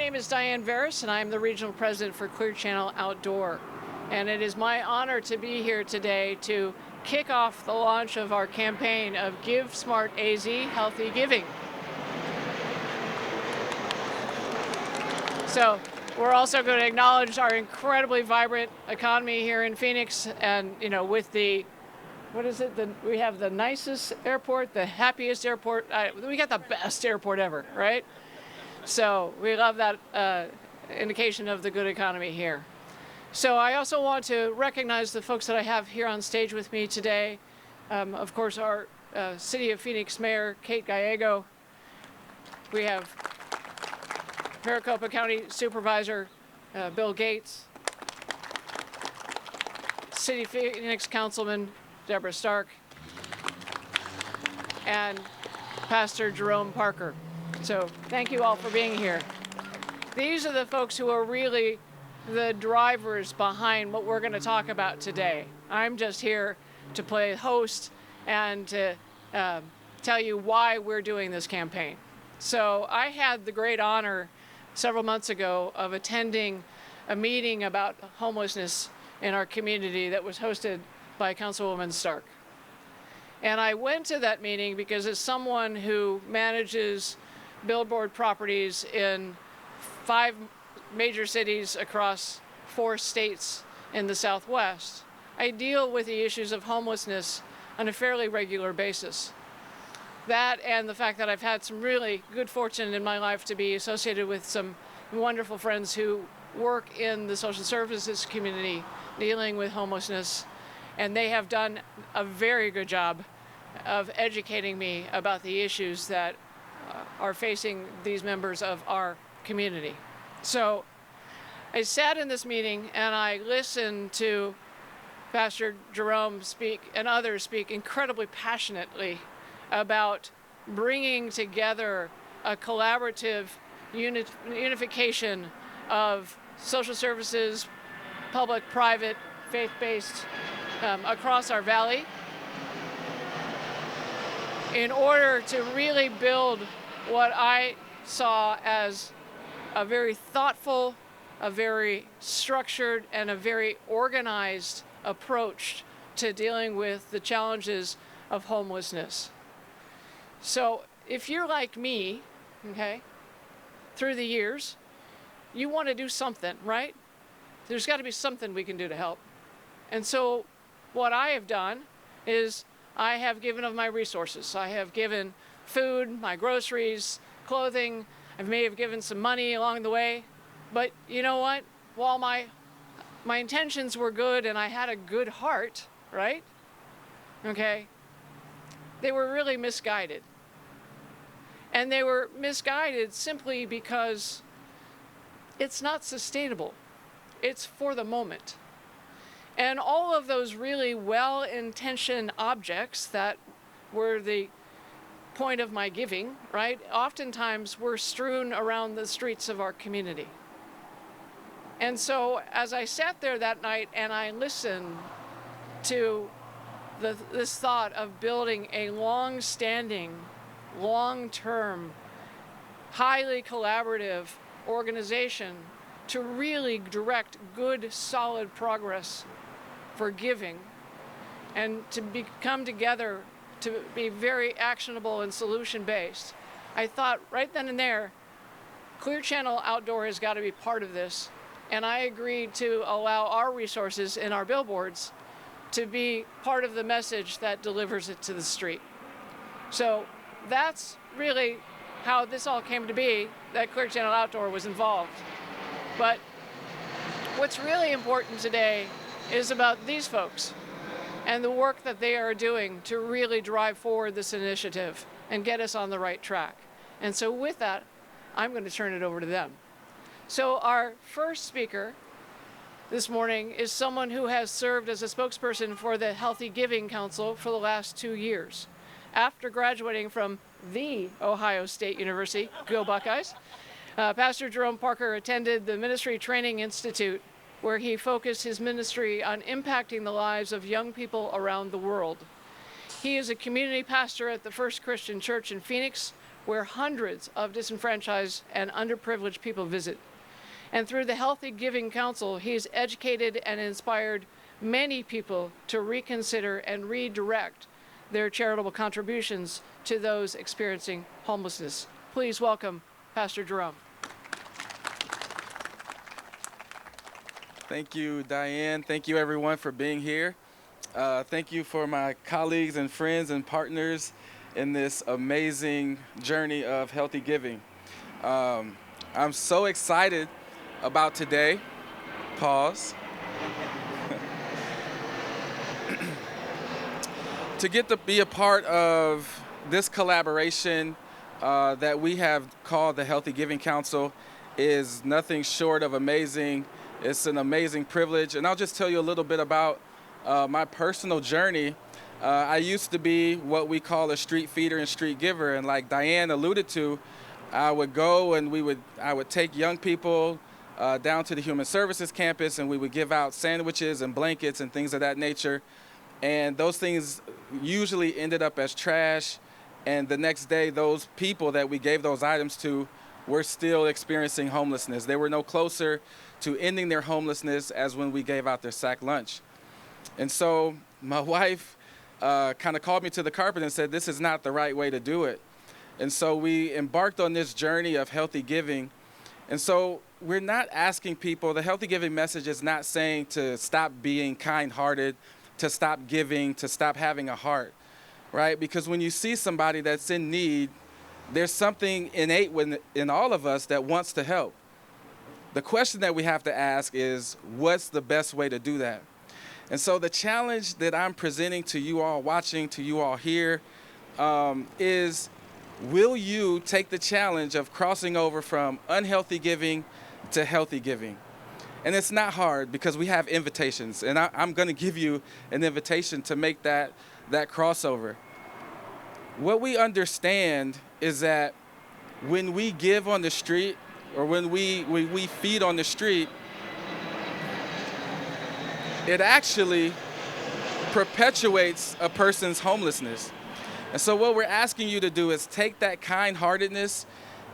name is Diane Veris, and I'm the Regional President for Clear Channel Outdoor. And it is my honor to be here today to kick off the launch of our campaign of GiveSmartAZ Healthy Giving. So we're also going to acknowledge our incredibly vibrant economy here in Phoenix, and with the we have the nicest airport, the happiest airport. We got the best airport ever, right? So we love that indication of the good economy here. So I also want to recognize the folks that I have here on stage with me today. Of course, our City of Phoenix Mayor, Kate Gallego. We have Maricopa County Supervisor, Bill Gates. City of Phoenix Councilman, Deborah Stark. And Pastor Jerome Parker. So thank you all for being here. These are the folks who are really the drivers behind what we're going to talk about today. I'm just here to play host and to tell you why we're doing this campaign. So I had the great honor several months ago of attending a meeting about homelessness in our community that was hosted by Councilwoman Stark. And I went to that meeting because as someone who manages billboard properties in 5 major cities across 4 states in the Southwest, I deal with the issues of homelessness on a fairly regular basis. That and the fact that I've had some really good fortune in my life to be associated with some wonderful friends who work in the social services community dealing with homelessness, and they have done a very good job of educating me about the issues that are facing these members of our community. So I sat in this meeting and I listened to Pastor Jerome speak and others speak incredibly passionately about bringing together a collaborative unification of social services, public, private, faith-based across our valley in order to really build what I saw as a very thoughtful, a very structured, and a very organized approach to dealing with the challenges of homelessness. So if you're like me, okay, through the years, you want to do something, right? There's got to be something we can do to help. And so what I have done is I have given of my resources. I have given food, my groceries, clothing. I may have given some money along the way. But you know what? While my intentions were good and I had a good heart, right? Okay, they were really misguided. And they were misguided simply because it's not sustainable. It's for the moment. And all of those really well-intentioned objects that were the point of my giving, right, oftentimes were strewn around the streets of our community. And so as I sat there that night and I listened to this thought of building a long-standing, long-term, highly collaborative organization to really direct good, solid progress for giving and to come together to be very actionable and solution-based, I thought right then and there, Clear Channel Outdoor has got to be part of this. And I agreed to allow our resources in our billboards to be part of the message that delivers it to the street. So that's really how this all came to be, that Clear Channel Outdoor was involved. But what's really important today is about these folks and the work that they are doing to really drive forward this initiative and get us on the right track. And so with that, I'm going to turn it over to them. So our first speaker this morning is someone who has served as a spokesperson for the Healthy Giving Council for the last 2 years. After graduating from the Ohio State University, go Buckeyes, Pastor Jerome Parker attended the Ministry Training Institute, where he focused his ministry on impacting the lives of young people around the world. He is a community pastor at the First Christian Church in Phoenix, where hundreds of disenfranchised and underprivileged people visit. And through the Healthy Giving Council, he's educated and inspired many people to reconsider and redirect their charitable contributions to those experiencing homelessness. Please welcome Pastor Jerome. Thank you, Diane. Thank you, everyone, for being here. Thank you for my colleagues and friends and partners in this amazing journey of healthy giving. I'm so excited about today. Pause. To get to be a part of this collaboration that we have called the Healthy Giving Council is nothing short of amazing. It's an amazing privilege. And I'll just tell you a little bit about my personal journey. I used to be what we call a street feeder and street giver. And like Diane alluded to, I would go and I would take young people down to the Human Services campus, and we would give out sandwiches and blankets and things of that nature. And those things usually ended up as trash. And the next day, those people that we gave those items to were still experiencing homelessness. They were no closer to ending their homelessness as when we gave out their sack lunch. And so my wife kind of called me to the carpet and said, this is not the right way to do it. And so we embarked on this journey of healthy giving. And so we're not asking people, the healthy giving message is not saying to stop being kind-hearted, to stop giving, to stop having a heart, right? Because when you see somebody that's in need, there's something innate in all of us that wants to help. The question that we have to ask is, what's the best way to do that? And so the challenge that I'm presenting to you all watching, to you all here, is will you take the challenge of crossing over from unhealthy giving to healthy giving? And it's not hard because we have invitations. And I'm going to give you an invitation to make that crossover. What we understand is that when we give on the street, or when we feed on the street, it actually perpetuates a person's homelessness. And so what we're asking you to do is take that kind-heartedness,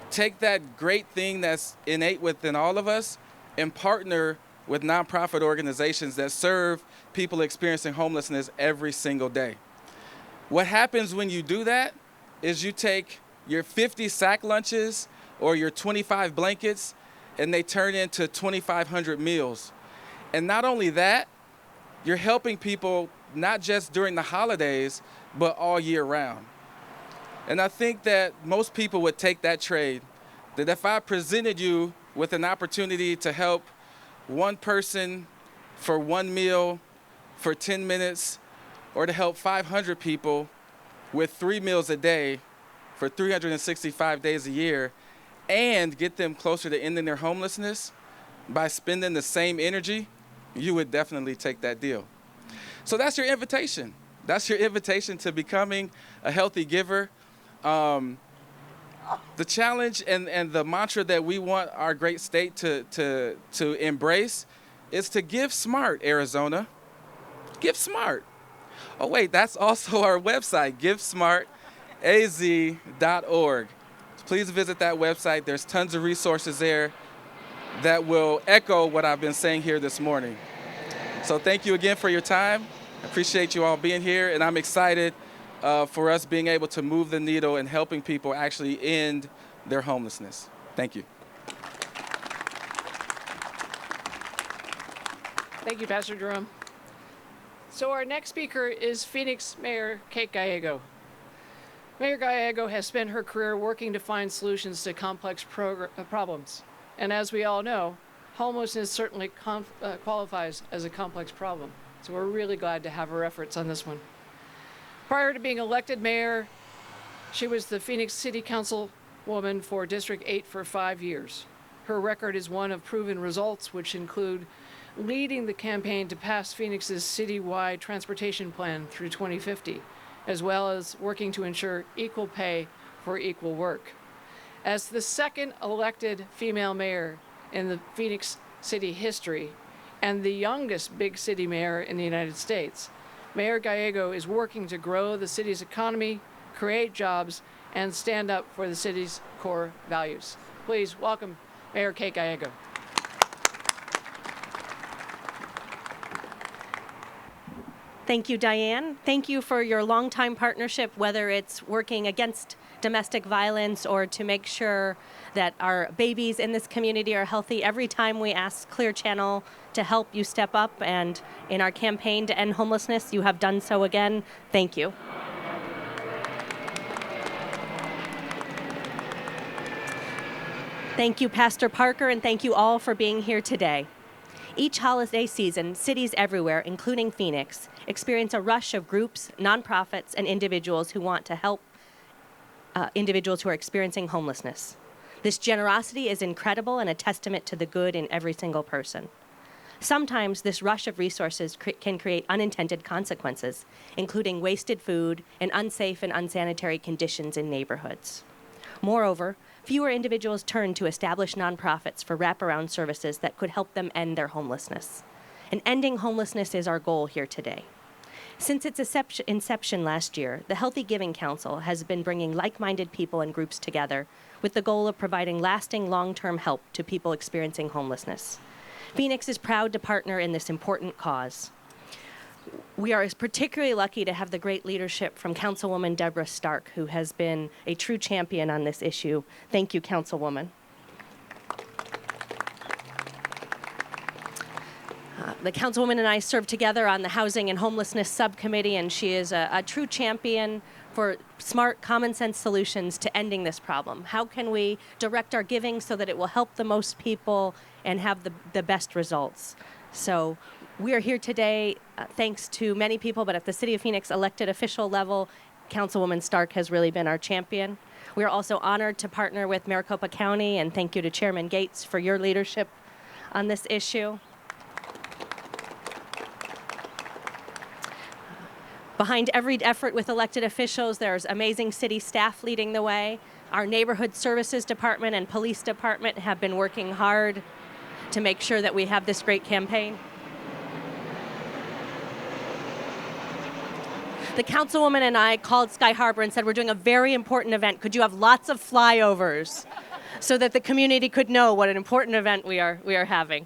take that great thing that's innate within all of us, and partner with nonprofit organizations that serve people experiencing homelessness every single day. What happens when you do that is you take your 50 sack lunches or your 25 blankets, and they turn into 2,500 meals. And not only that, you're helping people not just during the holidays, but all year round. And I think that most people would take that trade, that if I presented you with an opportunity to help one person for one meal for 10 minutes, or to help 500 people with 3 meals a day for 365 days a year, and get them closer to ending their homelessness by spending the same energy, you would definitely take that deal. So that's your invitation. That's your invitation to becoming a healthy giver. The challenge and the mantra that we want our great state to embrace is to give smart, Arizona. Give smart. Oh, wait, that's also our website, GiveSmartAZ.org. Please visit that website. There's tons of resources there that will echo what I've been saying here this morning. So thank you again for your time. I appreciate you all being here, and I'm excited for us being able to move the needle and helping people actually end their homelessness. Thank you. Thank you, Pastor Jerome. So our next speaker is Phoenix Mayor Kate Gallego. Mayor Gallego has spent her career working to find solutions to complex problems. And as we all know, homelessness certainly qualifies as a complex problem. So we're really glad to have her efforts on this one. Prior to being elected mayor, she was the Phoenix City Council woman for District 8 for 5 years. Her record is one of proven results, which include leading the campaign to pass Phoenix's citywide transportation plan through 2050, as well as working to ensure equal pay for equal work. As the second elected female mayor in the Phoenix city history and the youngest big city mayor in the United States, Mayor Gallego is working to grow the city's economy, create jobs, and stand up for the city's core values. Please welcome Mayor Kate Gallego. Thank you, Diane. Thank you for your longtime partnership, whether it's working against domestic violence or to make sure that our babies in this community are healthy. Every time we ask Clear Channel to help, you step up, and in our campaign to end homelessness, you have done so again. Thank you. Thank you, Pastor Parker, and thank you all for being here today. Each holiday season, cities everywhere, including Phoenix, experience a rush of groups, nonprofits, and individuals who want to help individuals who are experiencing homelessness. This generosity is incredible and a testament to the good in every single person. Sometimes this rush of resources can create unintended consequences, including wasted food and unsafe and unsanitary conditions in neighborhoods. Moreover, fewer individuals turn to established nonprofits for wraparound services that could help them end their homelessness. And ending homelessness is our goal here today. Since its inception last year, the Healthy Giving Council has been bringing like-minded people and groups together with the goal of providing lasting long-term help to people experiencing homelessness. Phoenix is proud to partner in this important cause. We are particularly lucky to have the great leadership from Councilwoman Deborah Stark, who has been a true champion on this issue. Thank you, Councilwoman. The Councilwoman and I serve together on the Housing and Homelessness Subcommittee, and she is a true champion for smart, common-sense solutions to ending this problem. How can we direct our giving so that it will help the most people and have the best results? So we are here today thanks to many people, but at the City of Phoenix elected official level, Councilwoman Stark has really been our champion. We are also honored to partner with Maricopa County, and thank you to Chairman Gates for your leadership on this issue. Behind every effort with elected officials, there's amazing city staff leading the way. Our neighborhood services department and police department have been working hard to make sure that we have this great campaign. The Councilwoman and I called Sky Harbor and said, we're doing a very important event. Could you have lots of flyovers so that the community could know what an important event we are having?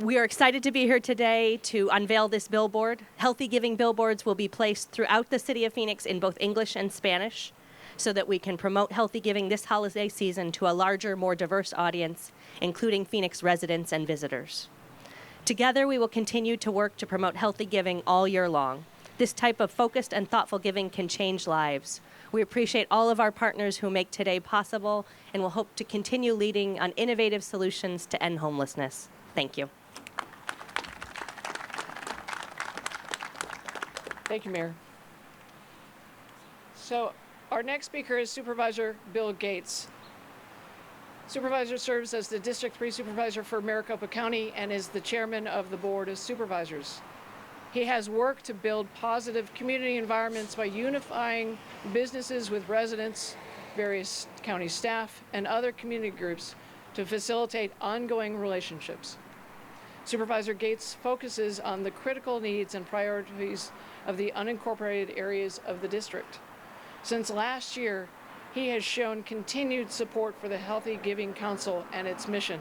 We are excited to be here today to unveil this billboard. Healthy Giving billboards will be placed throughout the City of Phoenix in both English and Spanish so that we can promote healthy giving this holiday season to a larger, more diverse audience, including Phoenix residents and visitors. Together, we will continue to work to promote healthy giving all year long. This type of focused and thoughtful giving can change lives. We appreciate all of our partners who make today possible and will hope to continue leading on innovative solutions to end homelessness. Thank you. Thank you, Mayor. So our next speaker is Supervisor Bill Gates. Supervisor serves as the District 3 Supervisor for Maricopa County and is the Chairman of the Board of Supervisors. He has worked to build positive community environments by unifying businesses with residents, various county staff, and other community groups to facilitate ongoing relationships. Supervisor Gates focuses on the critical needs and priorities of the unincorporated areas of the district. Since last year, he has shown continued support for the Healthy Giving Council and its mission.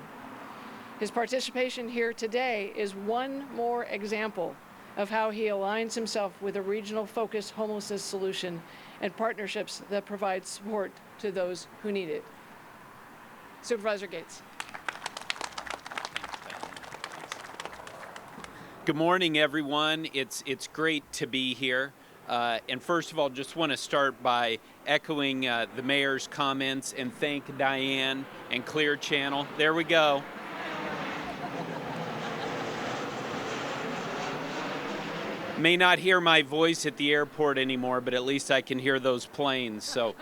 His participation here today is one more example of how he aligns himself with a regional focused homelessness solution and partnerships that provide support to those who need it. Supervisor Gates. Good morning, everyone. It's great to be here. And first of all, just want to start by echoing the mayor's comments and thank Diane and Clear Channel. There we go. May not hear my voice at the airport anymore, but at least I can hear those planes. So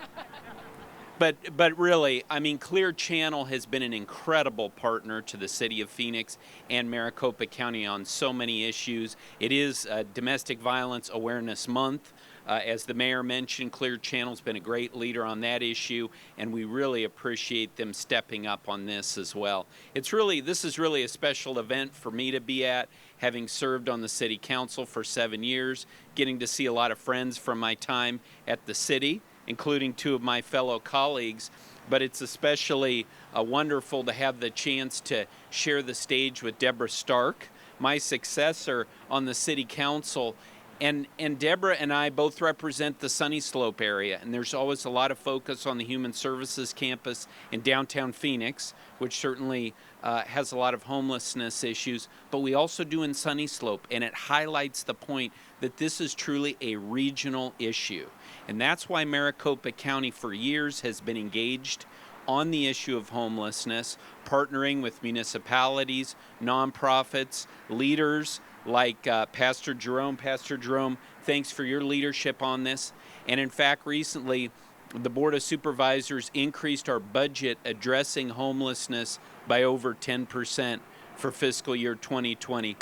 But really, I mean, Clear Channel has been an incredible partner to the City of Phoenix and Maricopa County on so many issues. It is Domestic Violence Awareness Month. As the mayor mentioned, Clear Channel's been a great leader on that issue, and we really appreciate them stepping up on this as well. This is really a special event for me to be at, having served on the City Council for 7 years, getting to see a lot of friends from my time at the city, including 2 of my fellow colleagues, but it's especially wonderful to have the chance to share the stage with Deborah Stark, my successor on the City Council. And Deborah and I both represent the Sunny Slope area, and there's always a lot of focus on the Human Services campus in downtown Phoenix, which certainly has a lot of homelessness issues, but we also do in Sunny Slope, and it highlights the point that this is truly a regional issue. And that's why Maricopa County for years has been engaged on the issue of homelessness, partnering with municipalities, nonprofits, leaders like Pastor Jerome. Pastor Jerome, thanks for your leadership on this. And in fact, recently, the Board of Supervisors increased our budget addressing homelessness by over 10% for fiscal year 2020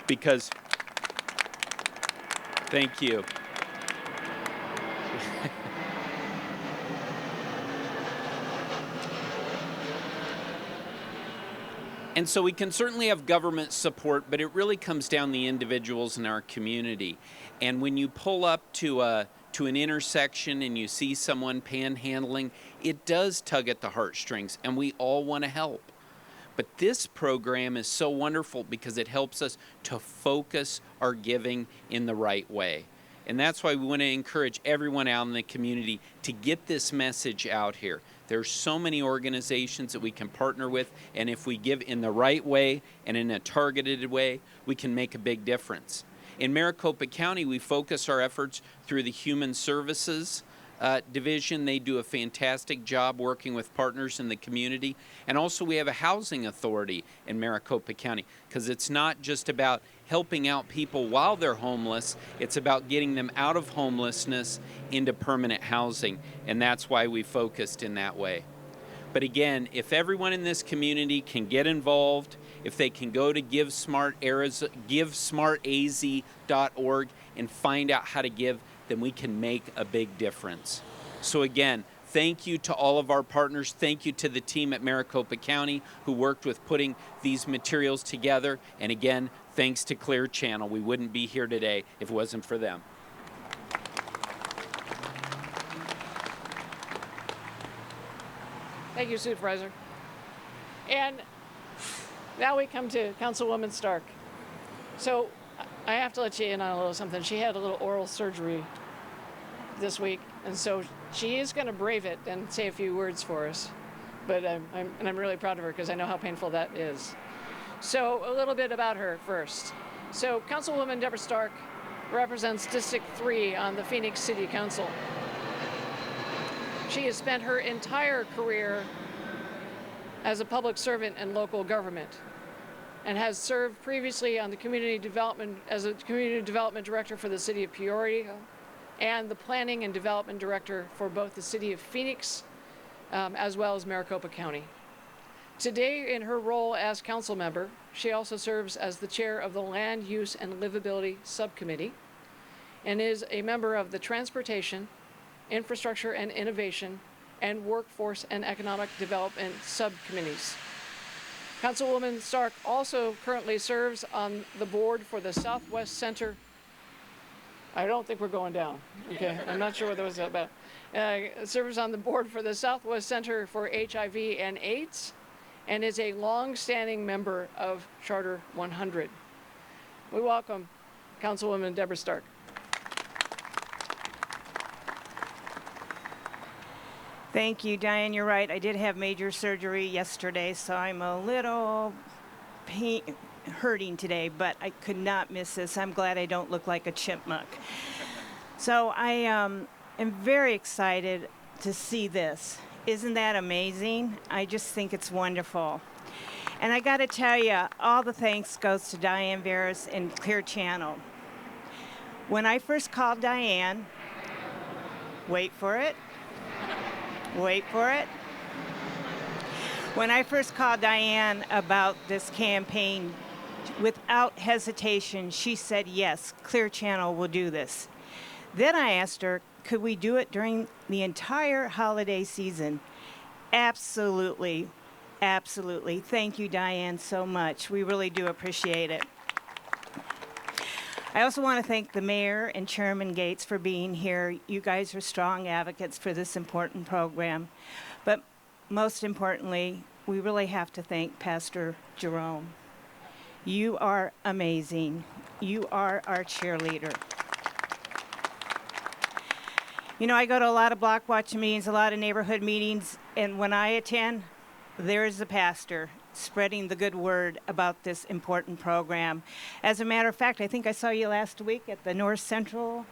because, thank you. And so we can certainly have government support, but it really comes down to the individuals in our community. And when you pull up to an intersection and you see someone panhandling, it does tug at the heartstrings, and we all want to help. But this program is so wonderful because it helps us to focus our giving in the right way. And that's why we want to encourage everyone out in the community to get this message out here. There's so many organizations that we can partner with, and if we give in the right way and in a targeted way, we can make a big difference. In Maricopa County, we focus our efforts through the Human Services Division. They do a fantastic job working with partners in the community. And also we have a housing authority in Maricopa County, because it's not just about helping out people while they're homeless, it's about getting them out of homelessness into permanent housing, and that's why we focused in that way. But again, if everyone in this community can get involved, if they can go to GiveSmartAZ.org and find out how to give, then we can make a big difference. So again, thank you to all of our partners. Thank you to the team at Maricopa County who worked with putting these materials together. And again, thanks to Clear Channel. We wouldn't be here today if it wasn't for them. Thank you, Supervisor. And now we come to Councilwoman Stark. So I have to let you in on a little something. She had a little oral surgery this week, and so she is going to brave it and say a few words for us. But I'm really proud of her because I know how painful that is. So a little bit about her first. So Councilwoman Deborah Stark represents District 3 on the Phoenix City Council. She has spent her entire career as a public servant in local government and has served previously on the community development as a community development director for the city of Peoria and the planning and development director for both the city of Phoenix as well as Maricopa County. Today, in her role as council member, she also serves as the chair of the Land Use and Livability Subcommittee and is a member of the Transportation, Infrastructure and Innovation, and Workforce and Economic Development subcommittees. Councilwoman Stark also currently serves on the board for the Southwest Center. I don't think we're going down. Okay, I'm not sure what that was about. Serves on the board for the Southwest Center for HIV and AIDS, and is a long-standing member of Charter 100. We welcome Councilwoman Deborah Stark. Thank you, Diane. You're right. I did have major surgery yesterday, so I'm a little hurting today, but I could not miss this. I'm glad I don't look like a chipmunk. So I am very excited to see this. Isn't that amazing? I just think it's wonderful. And I got to tell you, all the thanks goes to Diane Veras and Clear Channel. When I first called Diane, wait for it, Wait for it. When I first called Diane about this campaign, without hesitation, she said, yes, Clear Channel will do this. Then I asked her, could we do it during the entire holiday season? Absolutely. Absolutely. Thank you, Diane, so much. We really do appreciate it. I also want to thank the mayor and Chairman Gates for being here. You guys are strong advocates for this important program. But most importantly, we really have to thank Pastor Jerome. You are amazing. You are our cheerleader. You know, I go to a lot of block watch meetings, a lot of neighborhood meetings, and when I attend, there's the pastor spreading the good word about this important program. As a matter of fact, I think I saw you last week at the North Central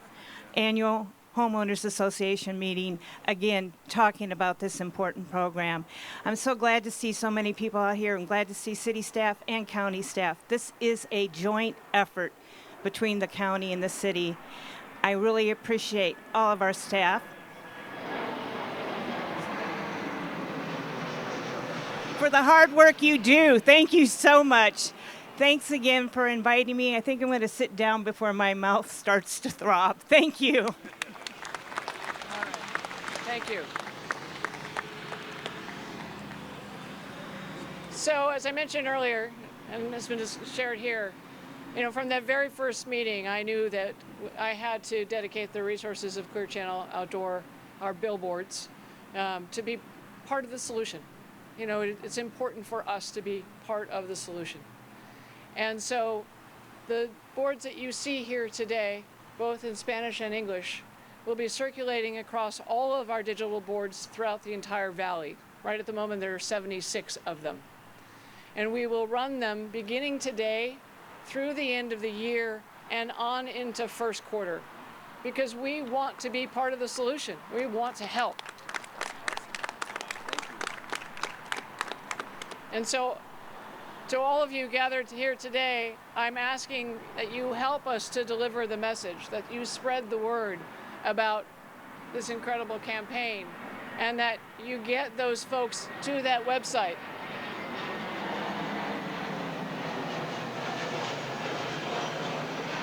Annual Homeowners Association meeting, again, talking about this important program. I'm so glad to see so many people out here. I'm glad to see city staff and county staff. This is a joint effort between the county and the city. I really appreciate all of our staff for the hard work you do. Thank you so much. Thanks again for inviting me. I think I'm going to sit down before my mouth starts to throb. Thank you. All right. Thank you. So, as I mentioned earlier, and has been just shared here, you know, from that very first meeting, I knew that I had to dedicate the resources of Clear Channel Outdoor, our billboards, to be part of the solution. You know, it's important for us to be part of the solution. And so the boards that you see here today, both in Spanish and English, will be circulating across all of our digital boards throughout the entire valley. Right at the moment, there are 76 of them. And we will run them beginning today through the end of the year and on into first quarter, because we want to be part of the solution. We want to help. And so, to all of you gathered here today, I'm asking that you help us to deliver the message, that you spread the word about this incredible campaign, and that you get those folks to that website.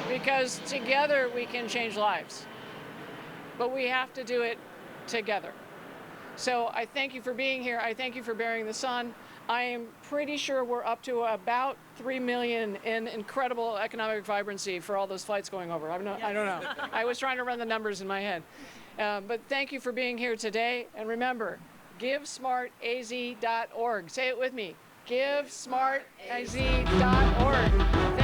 Because together we can change lives, but we have to do it together. So I thank you for being here. I thank you for bearing the sun. I am pretty sure we're up to about 3 million in incredible economic vibrancy for all those flights going over. I don't know. I was trying to run the numbers in my head. But thank you for being here today. And remember, GiveSmartAZ.org. Say it with me. GiveSmartAZ.org.